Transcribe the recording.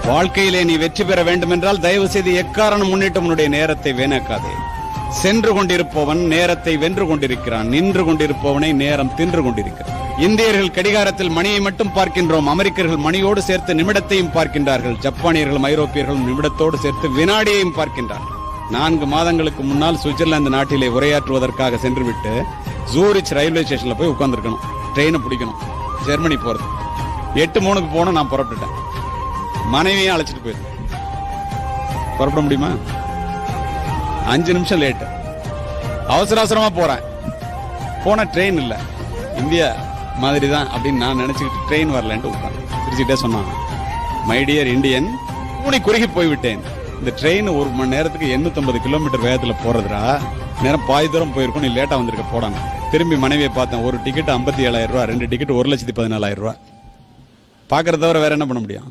வாழ்க்கையிலே நீ வெற்றி பெற வேண்டும் என்றால் தயவு செய்து எக்காரணம் முன்னிட்டு உன்னுடைய நேரத்தை வீணாக்காதே. சென்று கொண்டிருப்பவன் நேரத்தை வென்று கொண்டிருக்கிறான், நின்று கொண்டிருப்பவனை நேரம் தின்று கொண்டிருக்கிறான். இந்தியர்கள் கடிகாரத்தில் மணியை மட்டும் பார்க்கின்றோம், அமெரிக்கர்கள் மணியோடு சேர்த்து நிமிடத்தையும் பார்க்கின்றார்கள், ஜப்பானியர்களும் ஐரோப்பியர்களும் நிமிடத்தோடு சேர்த்து வினாடியையும் பார்க்கின்றார்கள். 4 மாதங்களுக்கு முன்னால் சுவிட்சர்லாந்து நாட்டிலே உரையாற்றுவதற்காக சென்றுவிட்டு ஜூரிச் ரயில்வே ஸ்டேஷன்ல போய் உட்கார்ந்துருக்கணும். ட்ரெயினை பிடிக்கணும், ஜெர்மனி போறது. 8:03 போன நான் புறப்பட்டுட்டேன். மனைவியும் அழைச்சிட்டு போயிருந்தேன். புறப்பட முடியுமா? 5 நிமிஷம் லேட்டு. அவசர அவசரமா போறேன். போன ட்ரெயின் இல்ல, இந்தியா மாதிரி தான் அப்படின்னு நான் நினைச்சுக்கிட்டு ட்ரெயின் வரலன்ட்டு உட்காந்து சிரிச்சுட்டே சொன்னான், மை டியர் இந்தியன், கூடி குறுகி போய்விட்டேன். இந்த ட்ரெயின் 1 மணி நேரத்துக்கு 850 கிலோமீட்டர் வேகத்துல போறதுடா, நேரம் பாதி தூரம் போயிருக்கும், நீ லேட்டா வந்திருக்க போடாங்க. திரும்பி மனைவியை பார்த்தேன். ஒரு டிக்கெட் 57,000 ரூபாய், 2 டிக்கெட் 1,14,000 ரூபாய். பாக்குறத தவிர வேற என்ன பண்ண முடியும்?